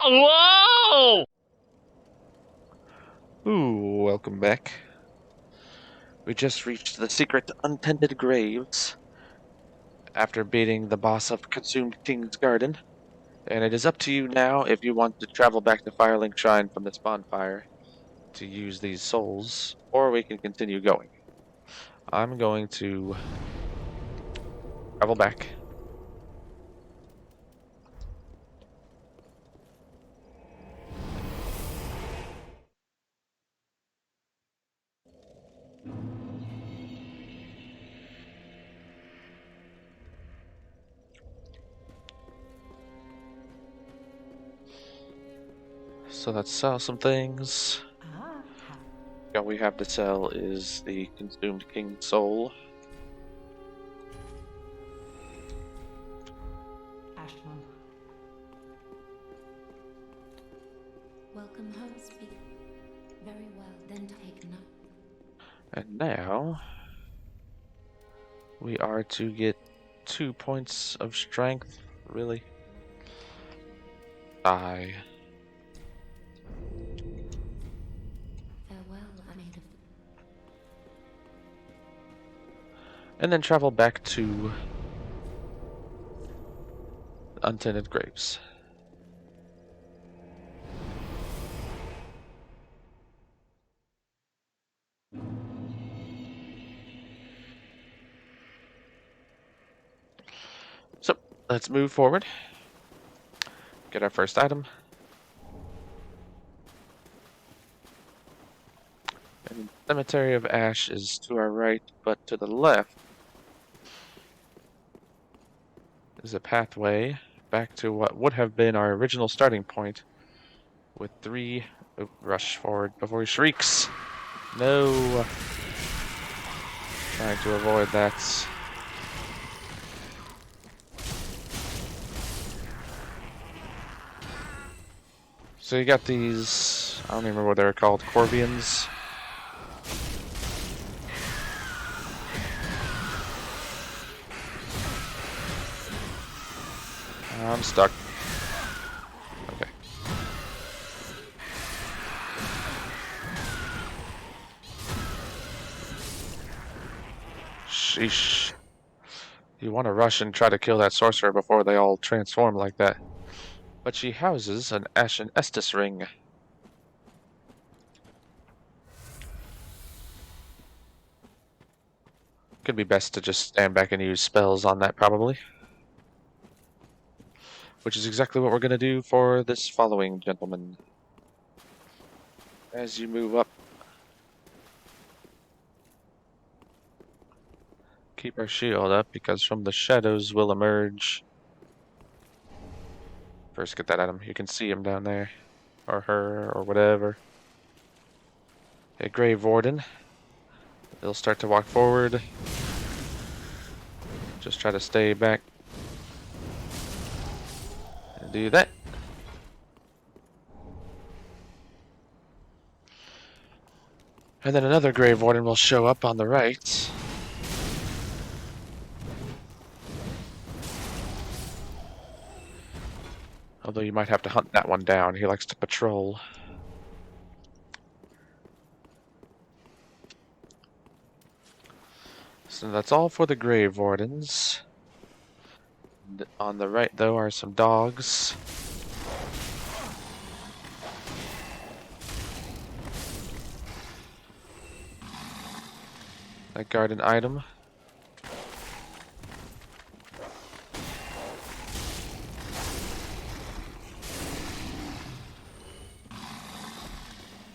Whoa! Ooh, welcome back. We just reached the secret Untended graves after beating the boss of Consumed King's Garden, and it is up to you now if you want to travel back to Firelink Shrine from this bonfire to use these souls, or we can continue going. I'm going to travel back. So let's sell some things. All we have to sell is the Consumed King's Soul. Ashton. Welcome home, speak. Very well, then take note. And now we are to get 2 points of strength, really. Die. Farewell, I made of. And then travel back to Untended Graves. So, let's move forward. Get our first item. And Cemetery of Ash is to our right, but to the left is a pathway back to what would have been our original starting point with 3... Oh, rush forward before he shrieks. No. Trying to avoid that. So you got these, I don't even remember what they're called, Corvians. I'm stuck. Okay. Sheesh. You want to rush and try to kill that sorcerer before they all transform like that. But she houses an Ashen Estus ring. Could be best to just stand back and use spells on that, probably. Which is exactly what we're going to do for this following gentleman. As you move up, keep our shield up, because from the shadows will emerge. First, get that item. You can see him down there. Or her, or whatever. A Grave Warden. They'll start to walk forward. Just try to stay back. And do that. And then another Grave Warden will show up on the right. Although you might have to hunt that one down. He likes to patrol. So that's all for the Grave Wardens. On the right, though, are some dogs. A garden item.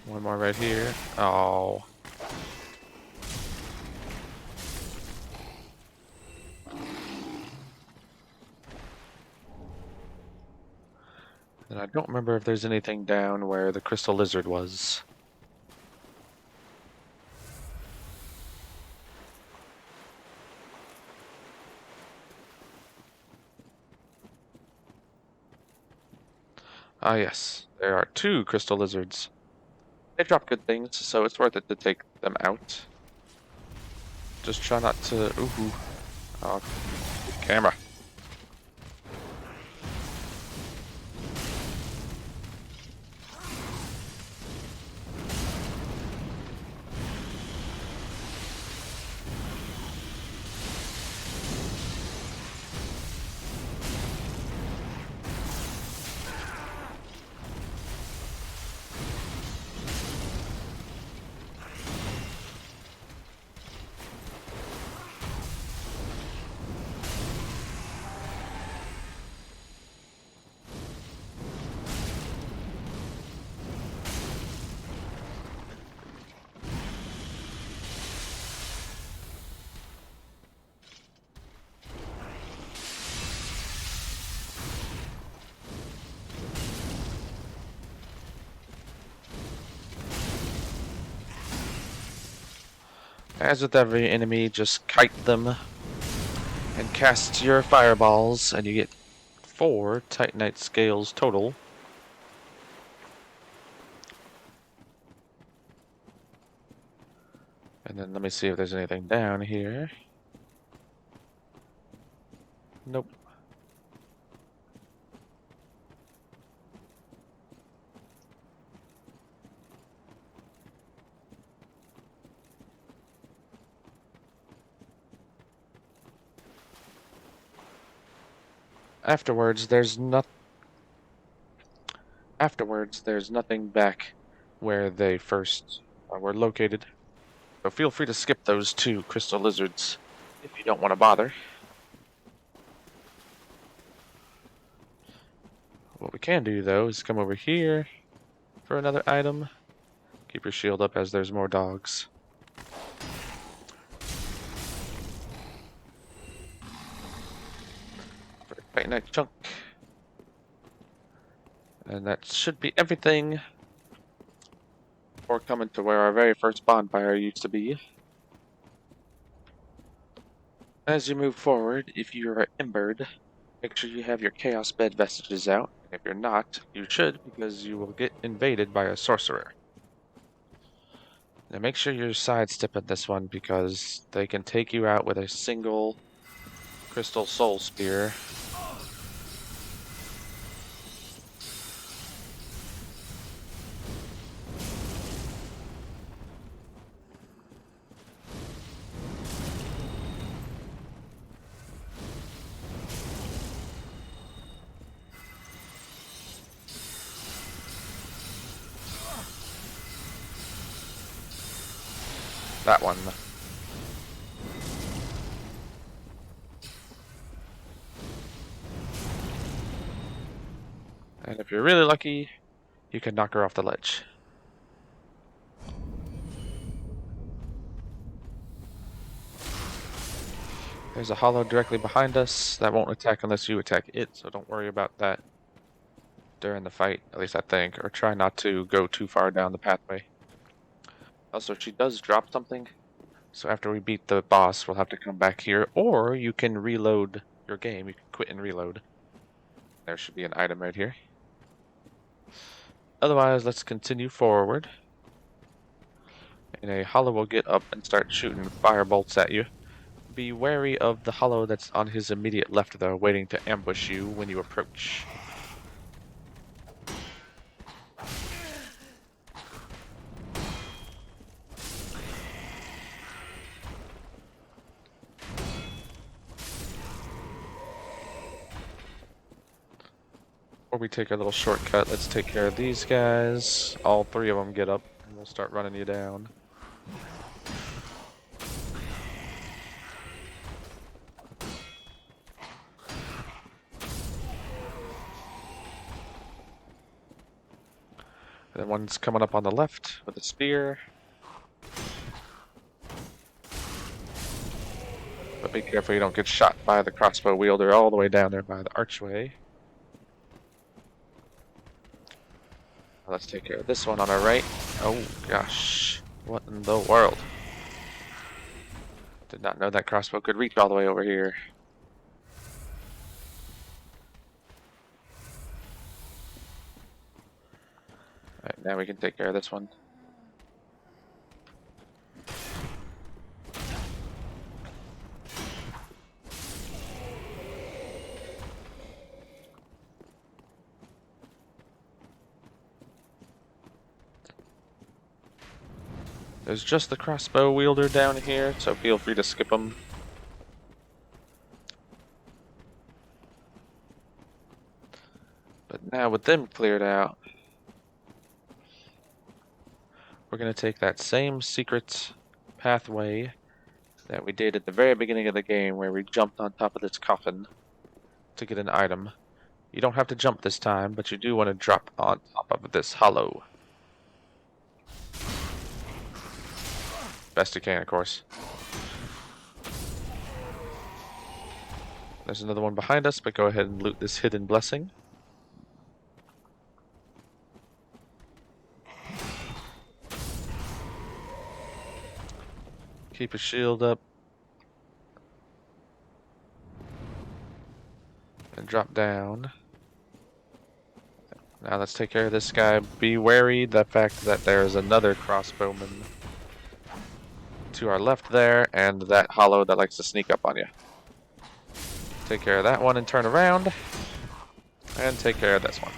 One more right here. Oh. And I don't remember if there's anything down where the crystal lizard was. Ah, yes. There are 2 crystal lizards. They drop good things, so it's worth it to take them out. Just try not to... Ooh. Oh, camera. As with every enemy, just kite them and cast your fireballs, and you get 4 Titanite scales total. And then let me see if there's anything down here. Nope. Afterwards, there's nothing back where they first were located. So feel free to skip those 2 crystal lizards if you don't want to bother. What we can do, though, is come over here for another item. Keep your shield up as there's more dogs. For a Titanite chunk. And that should be everything before coming to where our very first bonfire used to be. As you move forward, if you are embered, make sure you have your Chaos Bed vestiges out. If you're not, you should, because you will get invaded by a sorcerer. Now make sure you're sidestepping this one, because they can take you out with a single Crystal Soul Spear. That one. And if you're really lucky, you can knock her off the ledge. There's a hollow directly behind us that won't attack unless you attack it, so don't worry about that during the fight, at least I think, or try not to go too far down the pathway. Also, she does drop something, so after we beat the boss, we'll have to come back here, or you can reload your game. You can quit and reload. There should be an item right here. Otherwise, let's continue forward. And a hollow will get up and start shooting fire bolts at you. Be wary of the hollow that's on his immediate left, though, waiting to ambush you when you approach. Before we take our little shortcut, let's take care of these guys. All 3 of them get up, and we'll start running you down. And then one's coming up on the left with a spear. But be careful you don't get shot by the crossbow wielder all the way down there by the archway. Let's take care of this one on our right. Oh gosh, what in the world? Did not know that crossbow could reach all the way over here. Alright, now we can take care of this one. There's just the crossbow wielder down here, so feel free to skip them. But now with them cleared out, we're going to take that same secret pathway that we did at the very beginning of the game where we jumped on top of this coffin to get an item. You don't have to jump this time, but you do want to drop on top of this hollow. Best you can, of course. There's another one behind us, but go ahead and loot this hidden blessing. Keep your shield up. And drop down. Now let's take care of this guy. Be wary the fact that there's another crossbowman to our left there, and that hollow that likes to sneak up on you. Take care of that one and turn around. And take care of this one.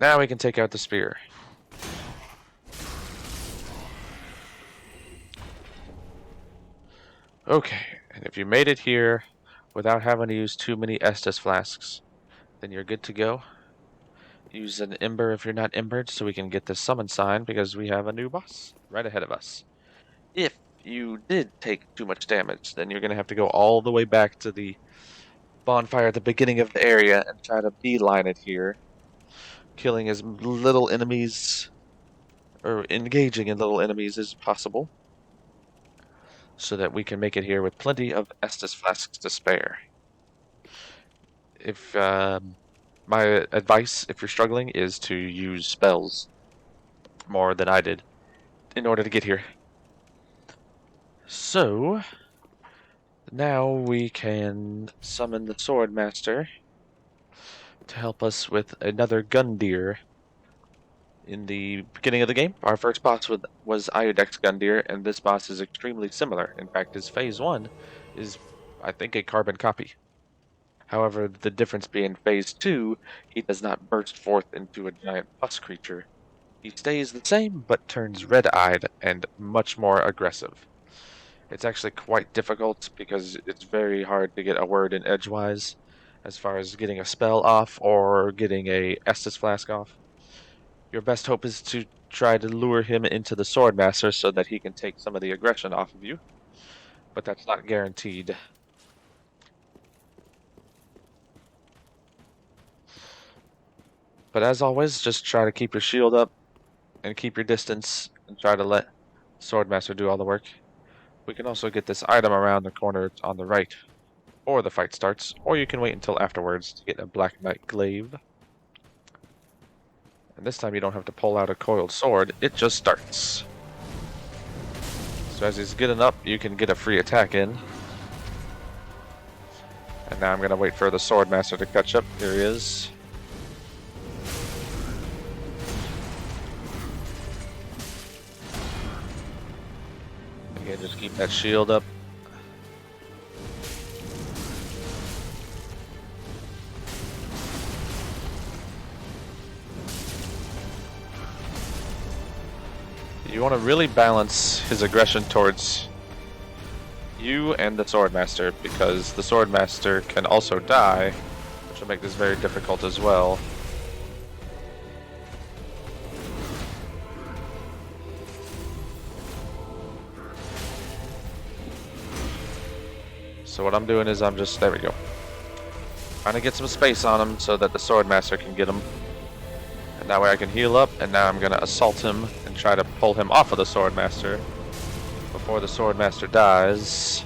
Now we can take out the spear. Okay, and if you made it here without having to use too many Estus flasks, then you're good to go. Use an ember if you're not embered so we can get this summon sign because we have a new boss right ahead of us. If you did take too much damage, then you're going to have to go all the way back to the bonfire at the beginning of the area and try to beeline it here, killing as little enemies or engaging in little enemies as possible so that we can make it here with plenty of Estus flasks to spare. If my advice, if you're struggling, is to use spells more than I did in order to get here. So now we can summon the Sword Master to help us with another Gundyr. In the beginning of the game, our first boss was Iodex Gundyr, and this boss is extremely similar. In fact, his Phase 1 is, I think, a carbon copy. However, the difference being Phase 2, he does not burst forth into a giant pus creature. He stays the same, but turns red-eyed and much more aggressive. It's actually quite difficult because it's very hard to get a word in edgewise as far as getting a spell off or getting a Estus Flask off. Your best hope is to try to lure him into the Swordmaster so that he can take some of the aggression off of you, but that's not guaranteed. But as always, just try to keep your shield up and keep your distance and try to let Swordmaster do all the work. We can also get this item around the corner on the right before the fight starts, or you can wait until afterwards to get a Black Knight Glaive. And this time you don't have to pull out a coiled sword, it just starts. So as he's getting up, you can get a free attack in. And now I'm going to wait for the Swordmaster to catch up. Here he is. Again, just keep that shield up. You want to really balance his aggression towards you and the Swordmaster, because the Swordmaster can also die, which will make this very difficult as well. So what I'm doing is there we go. Trying to get some space on him so that the Swordmaster can get him. And that way I can heal up, and now I'm going to assault him and try to pull him off of the Swordmaster before the Swordmaster dies.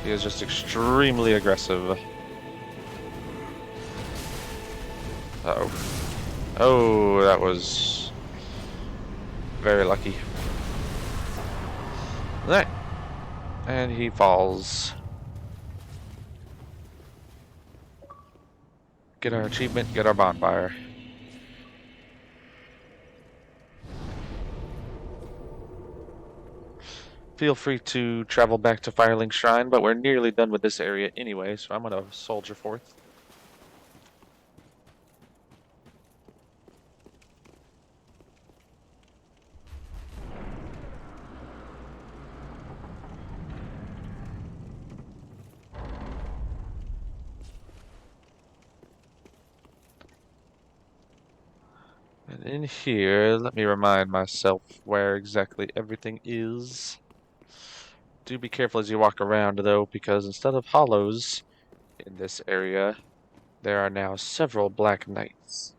He is just extremely aggressive. Uh-oh. Oh, that was very lucky. Alright. And he falls. Get our achievement, get our bonfire. Feel free to travel back to Firelink Shrine, but we're nearly done with this area anyway, so I'm gonna soldier forth. And in here, let me remind myself where exactly everything is. Do be careful as you walk around, though, because instead of hollows in this area, there are now several Black Knights.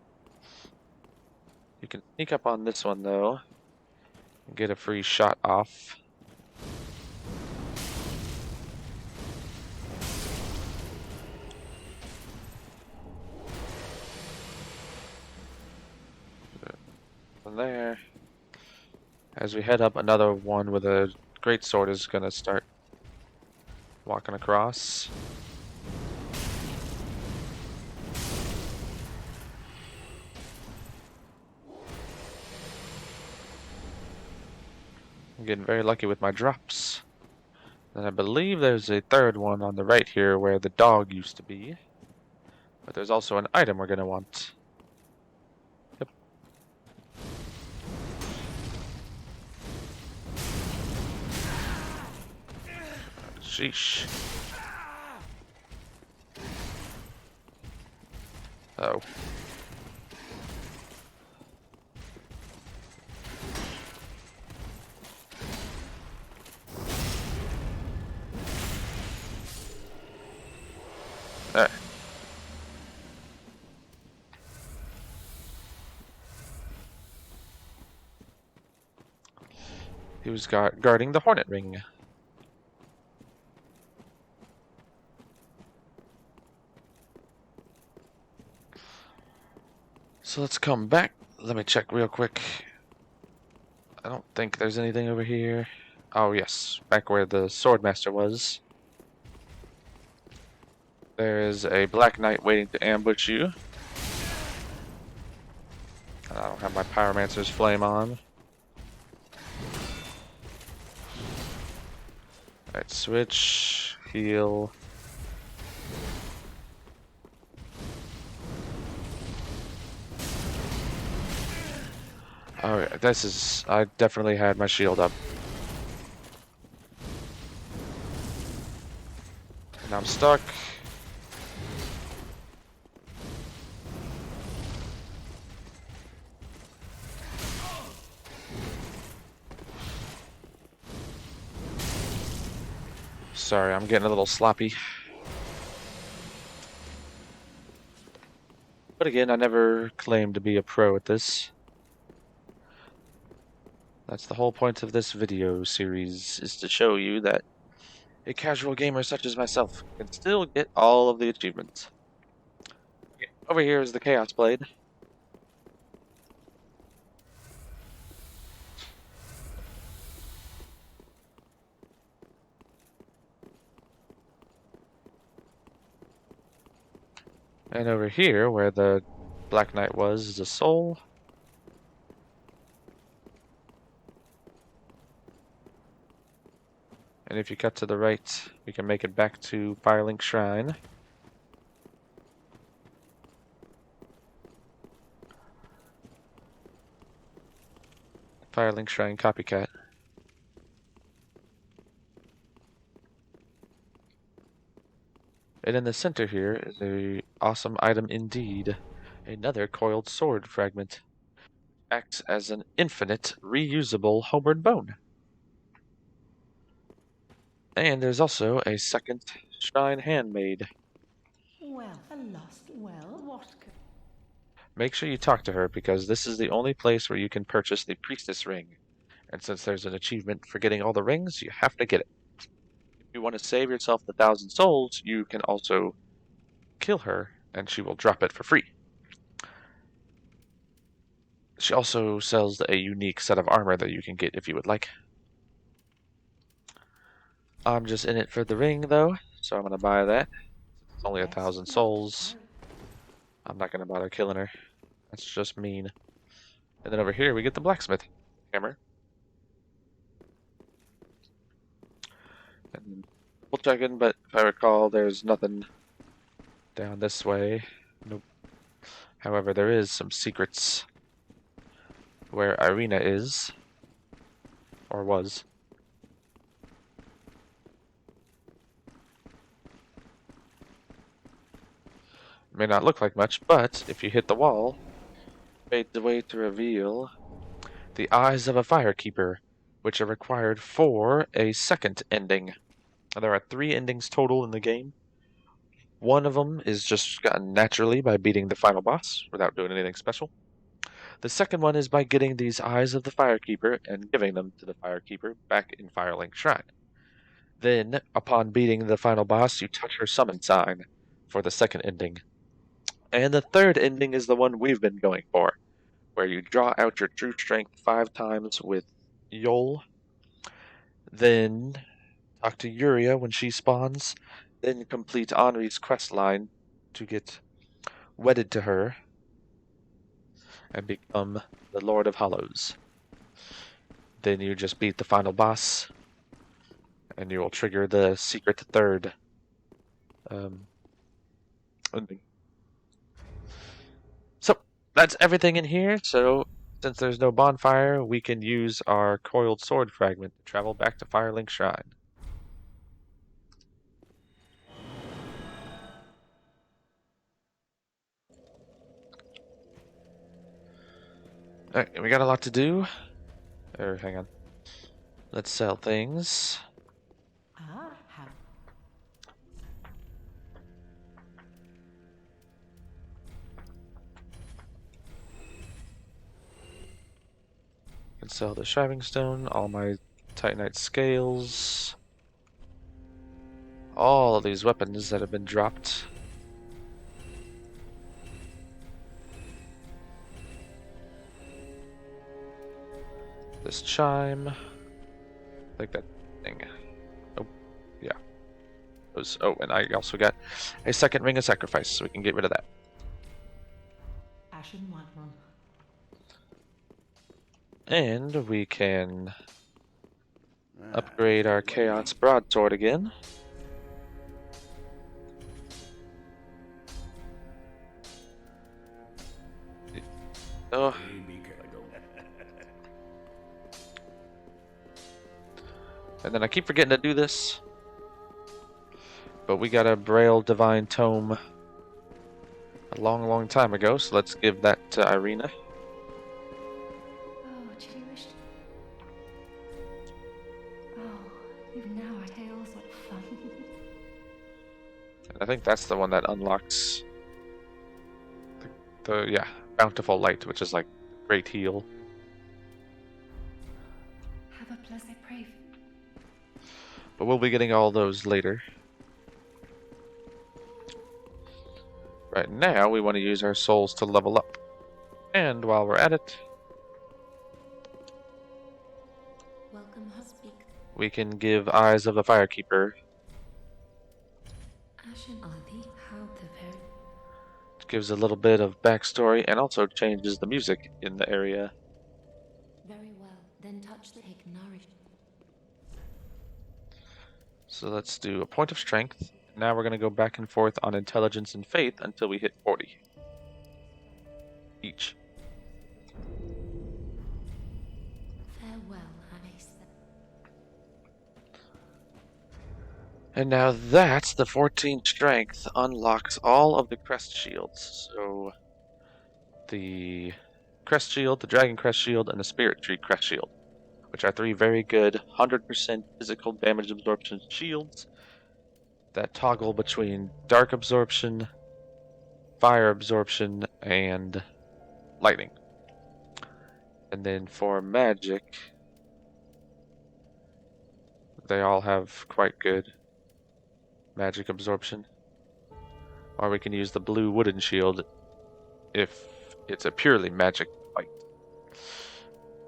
You can sneak up on this one, though, and get a free shot off. nothing there. As we head up, another one with a great sword is gonna start walking across. I'm getting very lucky with my drops. And I believe there's a third one on the right here where the dog used to be. But there's also an item we're gonna want. Yep. Sheesh. Oh. There. He was guarding the Hornet Ring. So let's come back. Let me check real quick. I don't think there's anything over here. Oh yes, back where the Swordmaster was. There's a Black Knight waiting to ambush you. I don't have my Pyromancer's Flame on. Alright, switch, heal. Oh, this is... I definitely had my shield up. And I'm stuck. Sorry, I'm getting a little sloppy. But again, I never claimed to be a pro at this. That's the whole point of this video series, is to show you that a casual gamer such as myself can still get all of the achievements. Okay, over here is the Chaos Blade. And over here, where the Black Knight was, is a soul. And if you cut to the right, we can make it back to Firelink Shrine. Firelink Shrine Copycat. And in the center here is a awesome item indeed. Another coiled sword fragment. Acts as an infinite, reusable homeward bone. And there's also a second shrine handmade. Well, a lost well, what could... Make sure you talk to her because this is the only place where you can purchase the Priestess Ring. And since there's an achievement for getting all the rings, you have to get it. If you want to save yourself the 1,000 souls, you can also kill her and she will drop it for free. She also sells a unique set of armor that you can get if you would like. I'm just in it for the ring though, so I'm gonna buy that. It's only 1,000 souls. I'm not gonna bother killing her. That's just mean. And then over here we get the blacksmith hammer. And double checking, but if I recall, there's nothing down this way. Nope. However, there is some secrets where Irina is, or was. May not look like much, but if you hit the wall, fades away to reveal the eyes of a firekeeper, which are required for a second ending. There are 3 endings total in the game. One of them is just gotten naturally by beating the final boss without doing anything special. The second one is by getting these eyes of the firekeeper and giving them to the firekeeper back in Firelink Shrine. Then, upon beating the final boss, you touch her summon sign for the second ending. And the third ending is the one we've been going for, where you draw out your true strength 5 times with Yol. Then talk to Yuria when she spawns. Then complete Henri's quest line to get wedded to her and become the Lord of Hollows. Then you just beat the final boss, and you will trigger the secret third ending. So that's everything in here. So since there's no bonfire, we can use our coiled sword fragment to travel back to Firelink Shrine. Alright, we got a lot to do. Hang on. Let's sell things. Ah, how Can sell the shriving stone, all my titanite scales, all of these weapons that have been dropped. This chime, like that thing. Oh, yeah. Oh, and I also got a second ring of sacrifice, so we can get rid of that. Ashen one room. And we can upgrade our Chaos Broadsword again. Oh. And then I keep forgetting to do this. But we got a Braille Divine Tome a long time ago, so let's give that to Irina. Oh, cherished. Oh, you've now had tales. What fun. I think that's the one that unlocks the Bountiful Light, which is like Great Heal. Have a pleasant pray. But we'll be getting all those later. Right now, we want to use our souls to level up. And while we're at it, Welcome, speak. we can give Eyes of the Firekeeper. Ashen Adi, how the very. It gives a little bit of backstory and also changes the music in the area. Very well. Then touch the take nourish. So let's do a point of strength. Now we're going to go back and forth on intelligence and faith until we hit 40 each. Farewell, Ace. And now that's the 14 strength unlocks all of the crest shields. So the crest shield, the dragon crest shield, and the spirit tree crest shield, which are 3 very good 100% physical damage absorption shields that toggle between dark absorption, fire absorption, and lightning. And then for magic, they all have quite good magic absorption. Or we can use the blue wooden shield if it's a purely magic fight.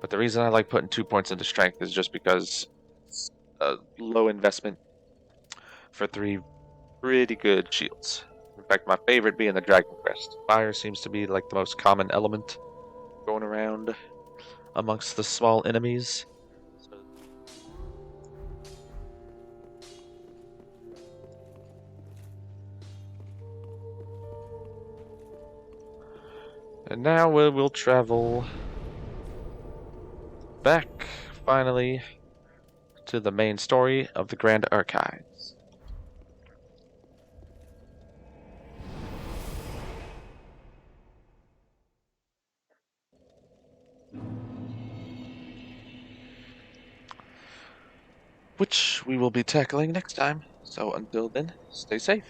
But the reason I like putting 2 points into strength is just because it's a low investment for 3 pretty good shields. In fact, my favorite being the Dragon Crest. Fire seems to be like the most common element going around amongst the small enemies. And now we'll travel back, finally, to the main story of the Grand Archives. Which we will be tackling next time. So until then, stay safe.